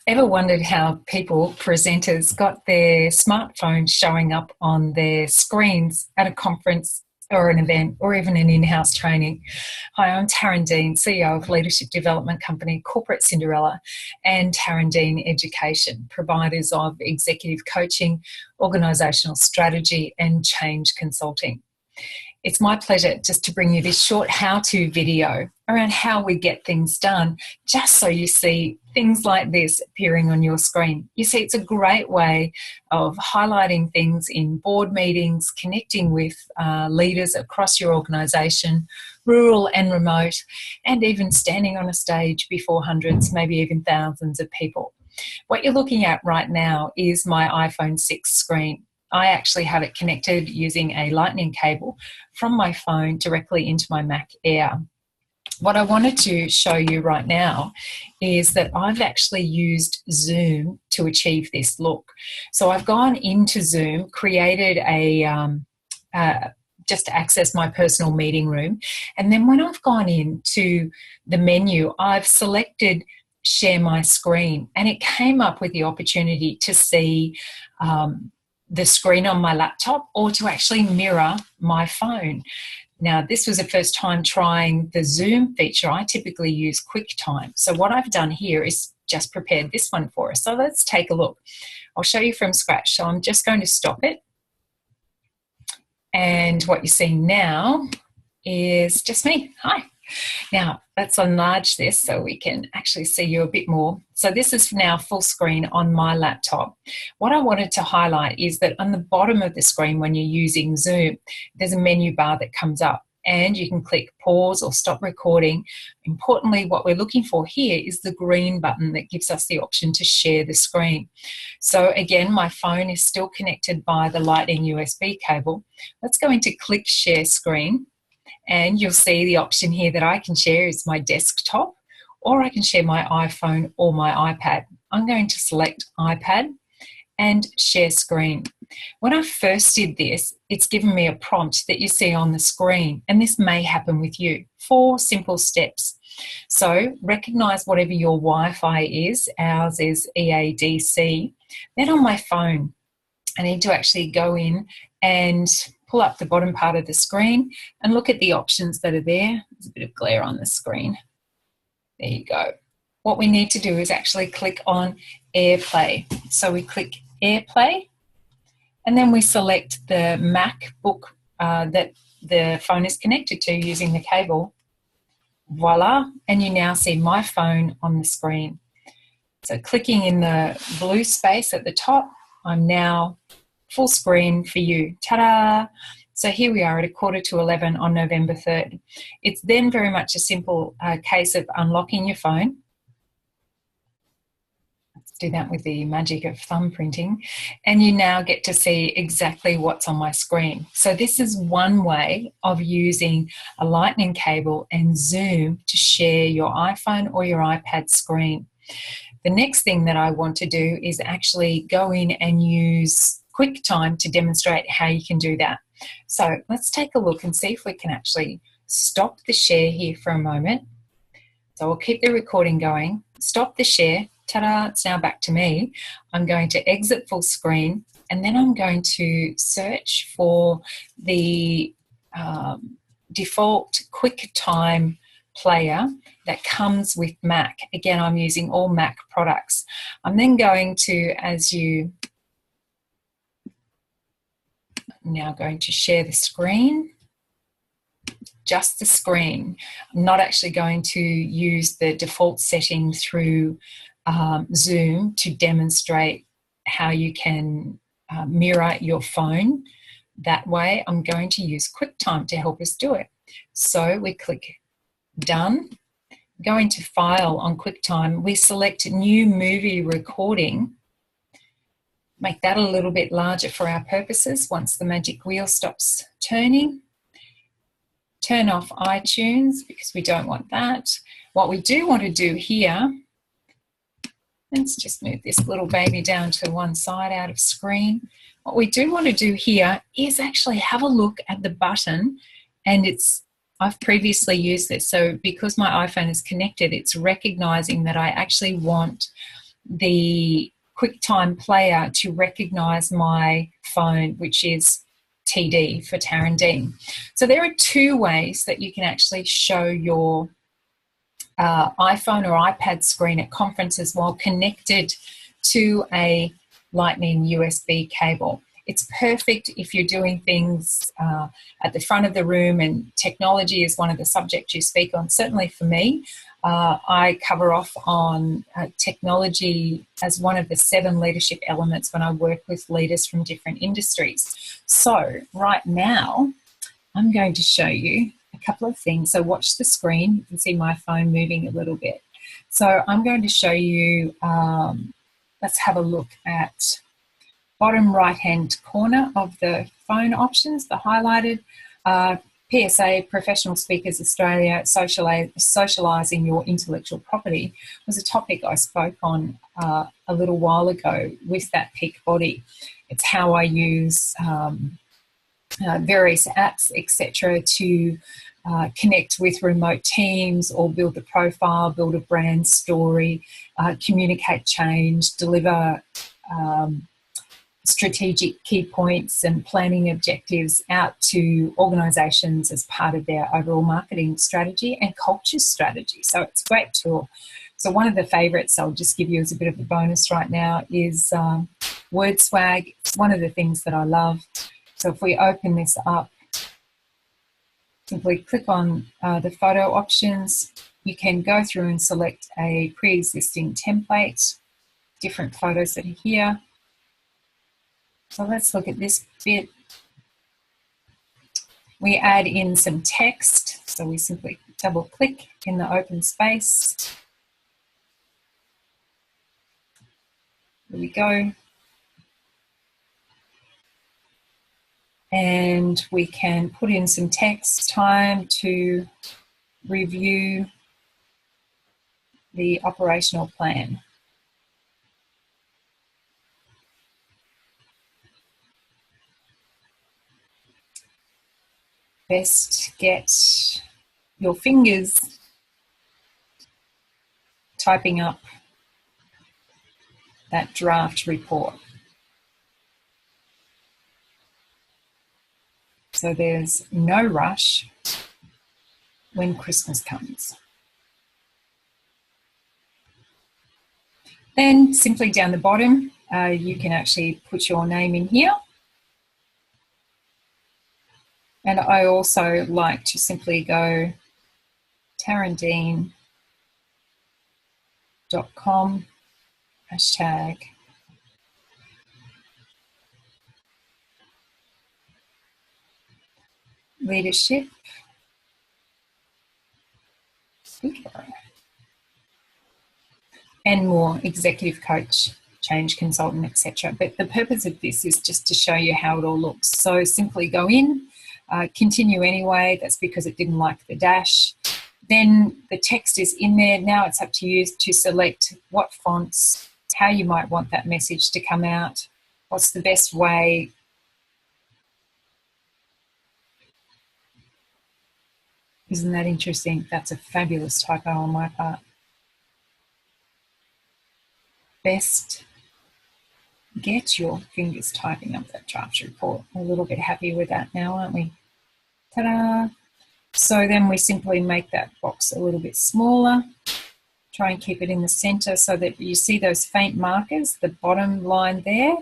Ever wondered how presenters, got their smartphones showing up on their screens at a conference or an event or even an in-house training? Hi, I'm Tarran Deane, CEO of leadership development company Corporate Cinderella and Tarran Deane Education, providers of executive coaching, organisational strategy and change consulting. It's my pleasure just to bring you this short how-to video around how we get things done, just so you see things like this appearing on your screen. You see, it's a great way of highlighting things in board meetings, connecting with leaders across your organisation, rural and remote, and even standing on a stage before hundreds, maybe even thousands of people. What you're looking at right now is my iPhone 6 screen. I actually have it connected using a lightning cable from my phone directly into my Mac Air. What I wanted to show you right now is that I've actually used Zoom to achieve this look. So I've gone into Zoom, created just to access my personal meeting room, and then when I've gone into the menu, I've selected share my screen, and it came up with the opportunity to see the screen on my laptop or to actually mirror my phone. Now, this was the first time trying the Zoom feature. I typically use QuickTime. So what I've done here is just prepared this one for us. So let's take a look. I'll show you from scratch. So I'm just going to stop it. And what you're seeing now is just me. Hi. Now, let's enlarge this so we can actually see you a bit more. So this is now full screen on my laptop. What I wanted to highlight is that on the bottom of the screen when you're using Zoom, there's a menu bar that comes up and you can click pause or stop recording. Importantly, what we're looking for here is the green button that gives us the option to share the screen. So again, my phone is still connected by the Lightning USB cable. Let's go into click share screen. And you'll see the option here that I can share is my desktop, or I can share my iPhone or my iPad. I'm going to select iPad and share screen. When I first did this, it's given me a prompt that you see on the screen, and this may happen with you. 4 simple steps. So recognize whatever your Wi-Fi is. Ours is EADC. Then on my phone, I need to actually go in and pull up the bottom part of the screen and look at the options that are there. There's a bit of glare on the screen. There you go. What we need to do is actually click on AirPlay. So we click AirPlay and then we select the MacBook that the phone is connected to using the cable. Voila, and you now see my phone on the screen. So clicking in the blue space at the top, I'm now full screen for you. Ta-da! So here we are at 11:15 on November 3rd. It's then very much a simple case of unlocking your phone. Let's do that with the magic of thumbprinting. And you now get to see exactly what's on my screen. So this is one way of using a lightning cable and Zoom to share your iPhone or your iPad screen. The next thing that I want to do is actually go in and use QuickTime to demonstrate how you can do that. So let's take a look and see if we can actually stop the share here for a moment. So I'll keep the recording going, stop the share, ta-da, it's now back to me. I'm going to exit full screen and then I'm going to search for the default QuickTime player that comes with Mac. Again, I'm using all Mac products. I'm then going to, I'm now going to share the screen, just the screen. I'm not actually going to use the default setting through Zoom to demonstrate how you can mirror your phone. That way, I'm going to use QuickTime to help us do it. So we click Done, go into File on QuickTime. We select New Movie Recording. Make that a little bit larger for our purposes once the magic wheel stops turning. Turn off iTunes because we don't want that. What we do want to do here, let's just move this little baby down to one side out of screen. What we do want to do here is actually have a look at the button and its I've previously used this. So because my iPhone is connected, it's recognizing that I actually want the QuickTime player to recognize my phone, which is TD for Tarran Deane. So there are two ways that you can actually show your iPhone or iPad screen at conferences while connected to a Lightning USB cable. It's perfect if you're doing things at the front of the room and technology is one of the subjects you speak on. Certainly for me, I cover off on technology as one of the 7 leadership elements when I work with leaders from different industries. So right now, I'm going to show you a couple of things. So watch the screen. You can see my phone moving a little bit. So I'm going to show you, let's have a look at bottom right-hand corner of the phone options, the highlighted PSA, Professional Speakers Australia, socialising your intellectual property was a topic I spoke on a little while ago with that peak body. It's how I use various apps, etc., to connect with remote teams or build a profile, build a brand story, communicate change, deliver strategic key points and planning objectives out to organisations as part of their overall marketing strategy and culture strategy. So it's a great tool. So one of the favourites I'll just give you as a bit of a bonus right now is Wordswag. It's one of the things that I love. So if we open this up, simply click on the photo options. You can go through and select a pre-existing template, different photos that are here. So let's look at this bit. We add in some text. So we simply double click in the open space. There we go. And we can put in some text, time to review the operational plan. Best get your fingers typing up that draft report. So there's no rush when Christmas comes. Then simply down the bottom, you can actually put your name in here. And I also like to simply go tarrandeane.com hashtag leadership speaker and more, executive coach, change consultant, etc. But the purpose of this is just to show you how it all looks. So simply go in, continue anyway. That's because it didn't like the dash. Then the text is in there. Now it's up to you to select what fonts, how you might want that message to come out, what's the best way. Isn't that interesting? That's a fabulous typo on my part. Best get your fingers typing up that draft report. A little bit happy with that now, aren't we? Ta-da! So then we simply make that box a little bit smaller. Try and keep it in the center so that you see those faint markers, the bottom line there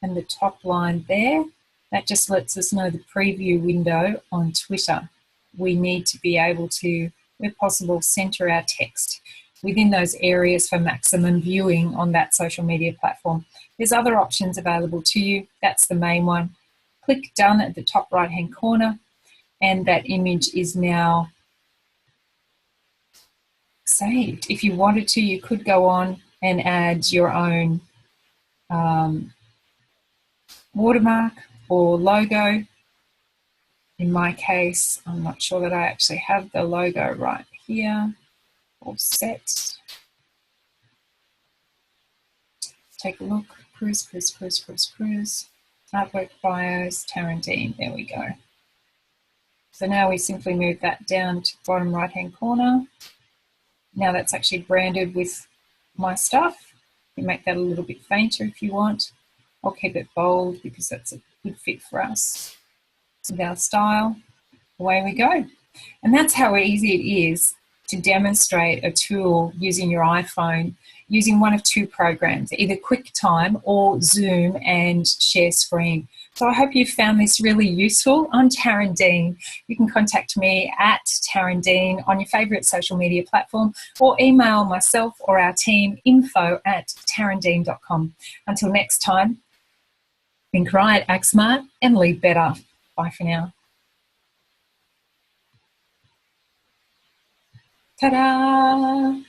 and the top line there. That just lets us know the preview window on Twitter. We need to be able to, where possible, center our text within those areas for maximum viewing on that social media platform. There's other options available to you. That's the main one. Click done at the top right-hand corner, and that image is now saved. If you wanted to, you could go on and add your own watermark or logo. In my case, I'm not sure that I actually have the logo right here. All set. Take a look. Cruise. Artwork bios, Tarran Deane. There we go. So now we simply move that down to the bottom right-hand corner. Now that's actually branded with my stuff. You make that a little bit fainter if you want. I'll keep it bold because that's a good fit for us. With our style, away we go. And that's how easy it is to demonstrate a tool using your iPhone, using one of two programs, either QuickTime or Zoom and share screen. So I hope you found this really useful. I'm Tarran Deane. You can contact me at Tarran Deane on your favourite social media platform, or email myself or our team, info@tarrandeane.com. Until next time, think right, act smart, and lead better. Bye for now. Ta-da!